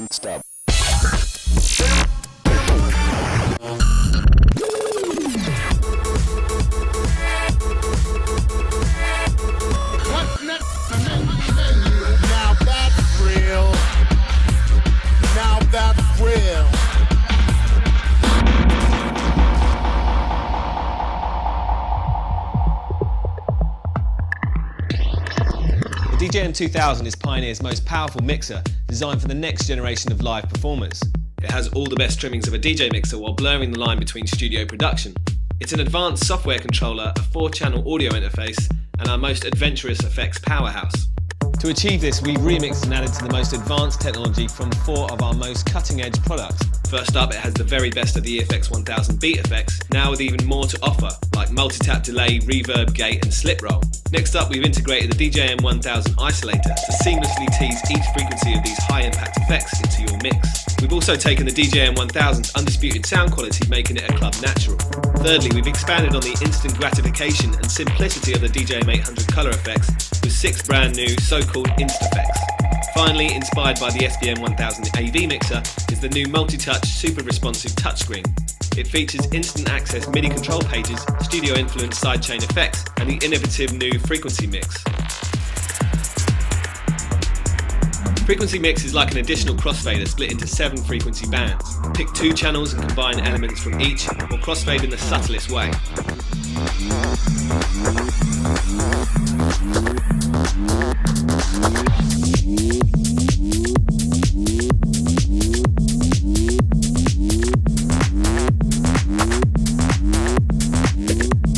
non-stop. Now that's real. Now that's real. The DJM 2000 is Pioneer's most powerful mixer, designed for the next generation of live performers. It has all the best trimmings of a DJ mixer while blurring the line between studio production. It's an advanced software controller, a 4-channel audio interface, and our most adventurous effects powerhouse. To achieve this, we've remixed and added to the most advanced technology from 4 of our most cutting-edge products. First up, it has the very best of the EFX 1000 beat effects, now with even more to offer, like multi-tap delay, reverb, gate and slip roll. Next up, we've integrated the DJM 1000 isolator to seamlessly tease each frequency of these high-impact effects into your mix. We've also taken the DJM 1000's undisputed sound quality, making it a club natural. Thirdly, we've expanded on the instant gratification and simplicity of the DJM 800 colour effects with 6 brand new so-called Instafects. Finally, inspired by the SBM 1000 AV mixer, is the new multi-touch super responsive touchscreen. It features instant access MIDI control pages, studio influenced sidechain effects, and the innovative new frequency mix. Frequency mix is like an additional crossfader split into 7 frequency bands. Pick 2 channels and combine elements from each, or crossfade in the subtlest way.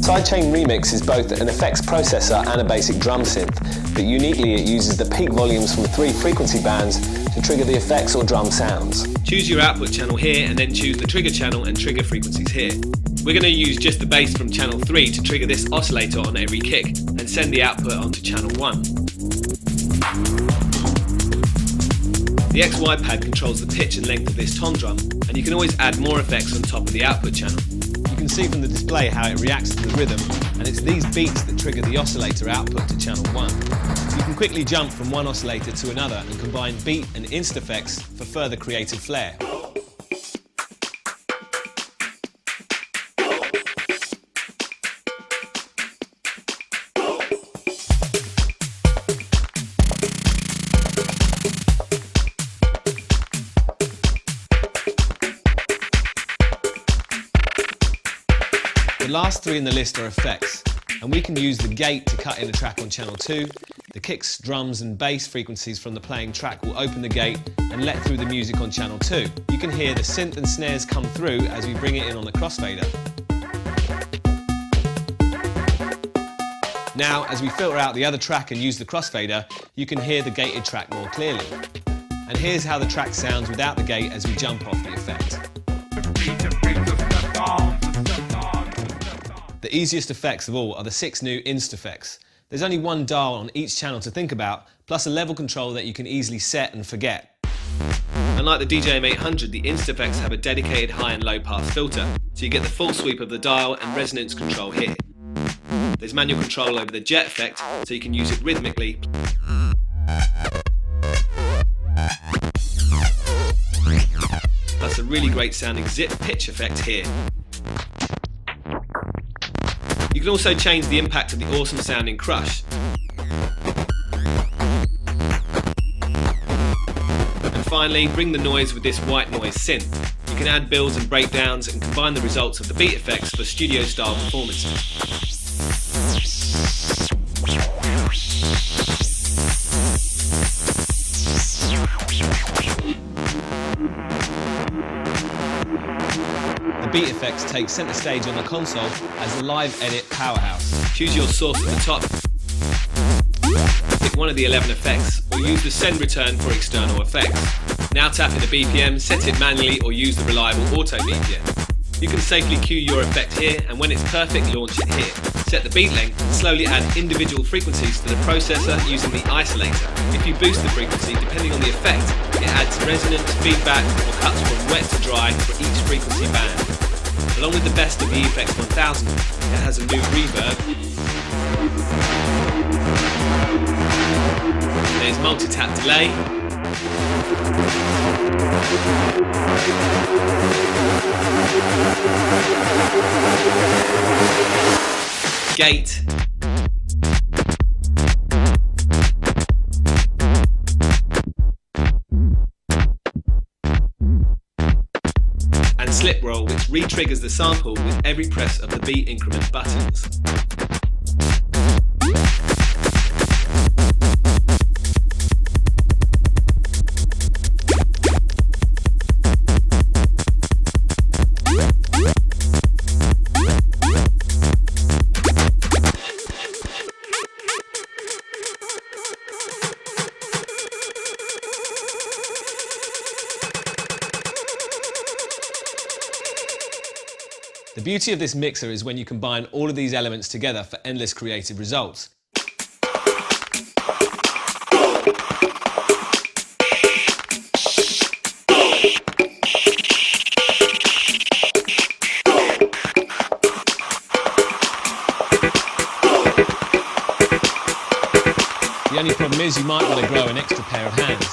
Sidechain Remix is both an effects processor and a basic drum synth, but uniquely it uses the peak volumes from 3 frequency bands to trigger the effects or drum sounds. Choose your output channel here and then choose the trigger channel and trigger frequencies here. We're going to use just the bass from channel 3 to trigger this oscillator on every kick and send the output onto channel 1. The XY pad controls the pitch and length of this tom drum, and you can always add more effects on top of the output channel. You can see from the display how it reacts to the rhythm, and it's these beats that trigger the oscillator output to channel 1. You can quickly jump from one oscillator to another and combine beat and Instafects for further creative flair. The last 3 in the list are effects, and we can use the gate to cut in a track on channel 2. The kicks, drums and bass frequencies from the playing track will open the gate and let through the music on channel 2. You can hear the synth and snares come through as we bring it in on the crossfader. Now, as we filter out the other track and use the crossfader, you can hear the gated track more clearly. And here's how the track sounds without the gate as we jump off the effect. The easiest effects of all are the 6 new Instafects. There's only one dial on each channel to think about, plus a level control that you can easily set and forget. Unlike the DJM 800, the Instafects have a dedicated high and low pass filter, so you get the full sweep of the dial and resonance control here. There's manual control over the jet effect, so you can use it rhythmically. Plus a really great sounding zip pitch effect here. You can also change the impact of the awesome sounding crush. And finally, bring the noise with this white noise synth. You can add builds and breakdowns and combine the results of the beat effects for studio style performances. The beat effects take centre stage on the console as the live edit powerhouse. Choose your source at the top. Pick one of the 11 effects or use the send return for external effects. Now tap into BPM, set it manually or use the reliable auto BPM. You can safely cue your effect here, and when it's perfect, launch it here. Set the beat length and slowly add individual frequencies to the processor using the isolator. If you boost the frequency, depending on the effect, it adds resonance, feedback or cuts from wet to dry for each frequency band. Along with the best of the EFX 1000, it has a new reverb. There's multi-tap delay, Gate. And slip roll, which re-triggers the sample with every press of the beat increment buttons. The beauty of this mixer is when you combine all of these elements together for endless creative results. The only problem is you might want to grow an extra pair of hands.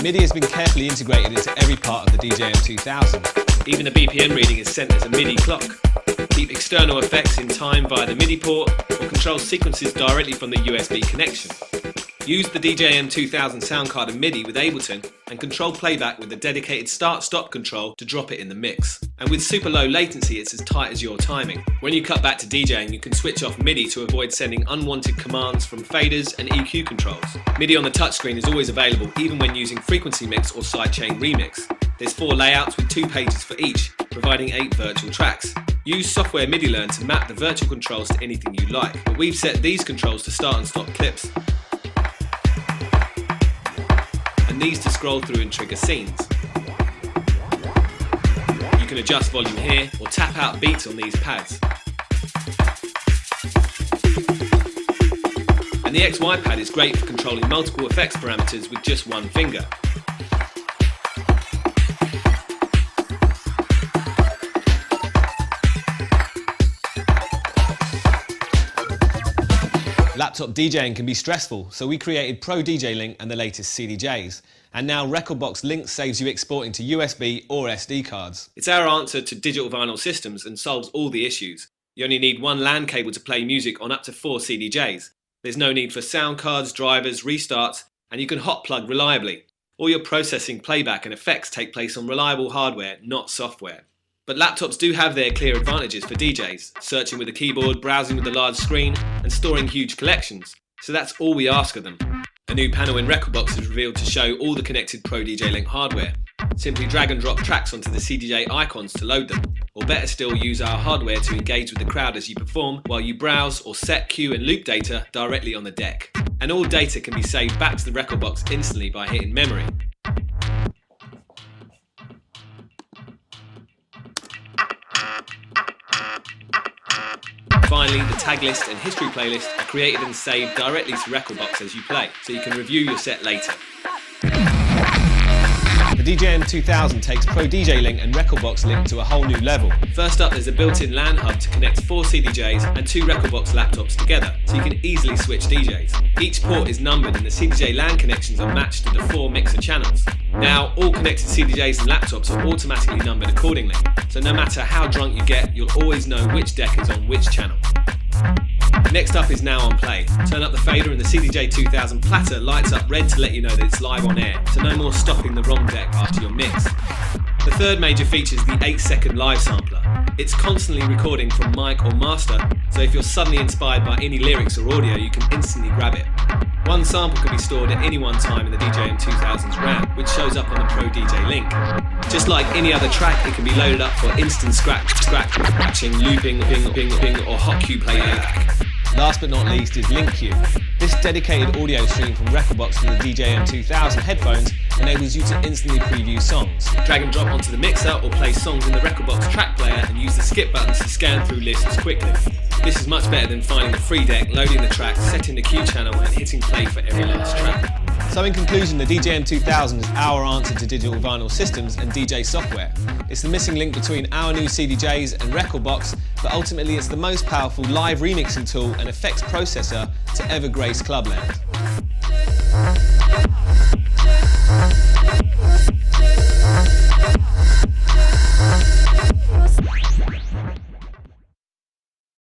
MIDI has been carefully integrated into every part of the DJM 2000. Even the BPM reading is sent as a MIDI clock. Keep external effects in time via the MIDI port or control sequences directly from the USB connection. Use the DJM 2000 sound card and MIDI with Ableton and control playback with the dedicated start-stop control to drop it in the mix. And with super low latency, it's as tight as your timing. When you cut back to DJing, you can switch off MIDI to avoid sending unwanted commands from faders and EQ controls. MIDI on the touchscreen is always available even when using frequency mix or sidechain remix. There's 4 layouts with 2 pages for each, providing 8 virtual tracks. Use software MIDI Learn to map the virtual controls to anything you like, but we've set these controls to start and stop clips, and these to scroll through and trigger scenes. You can adjust volume here or tap out beats on these pads. And the XY pad is great for controlling multiple effects parameters with just one finger. Laptop DJing can be stressful, so we created Pro DJ Link and the latest CDJs. And now Rekordbox Link saves you exporting to USB or SD cards. It's our answer to digital vinyl systems and solves all the issues. You only need one LAN cable to play music on up to 4 CDJs. There's no need for sound cards, drivers, restarts, and you can hot plug reliably. All your processing, playback and effects take place on reliable hardware, not software. But laptops do have their clear advantages for DJs, searching with a keyboard, browsing with a large screen, and storing huge collections. So that's all we ask of them. A new panel in Rekordbox is revealed to show all the connected Pro DJ Link hardware. Simply drag and drop tracks onto the CDJ icons to load them, or better still, use our hardware to engage with the crowd as you perform, while you browse or set, queue and loop data directly on the deck. And all data can be saved back to the Rekordbox instantly by hitting memory. Finally, the tag list and history playlist are created and saved directly to Rekordbox as you play, so you can review your set later. The DJM 2000 takes Pro DJ Link and Rekordbox Link to a whole new level. First up, there's a built-in LAN hub to connect 4 CDJs and 2 Rekordbox laptops together, so you can easily switch DJs. Each port is numbered and the CDJ LAN connections are matched to the 4 mixer channels. Now, all connected CDJs and laptops are automatically numbered accordingly, so no matter how drunk you get, you'll always know which deck is on which channel. Next up is Now on Play. Turn up the fader and the CDJ 2000 platter lights up red to let you know that it's live on air, so no more stopping the wrong deck after your mix. The third major feature is the 8-second live sampler. It's constantly recording from mic or master, so if you're suddenly inspired by any lyrics or audio, you can instantly grab it. One sample can be stored at any one time in the DJM 2000's RAM, which shows up on the Pro DJ Link. Just like any other track, it can be loaded up for instant scratching, looping, ping, or hot cue playback. Last but not least is Link Queue. This dedicated audio stream from Rekordbox to the DJM 2000 headphones enables you to instantly preview songs. Drag and drop onto the mixer or play songs in the Rekordbox track player and use the skip buttons to scan through lists quickly. This is much better than finding the free deck, loading the track, setting the queue channel and hitting play for every last track. So in conclusion, the DJM 2000 is our answer to digital vinyl systems and DJ software. It's the missing link between our new CDJs and Rekordbox, but ultimately it's the most powerful live remixing tool and effects processor to ever grace Clubland.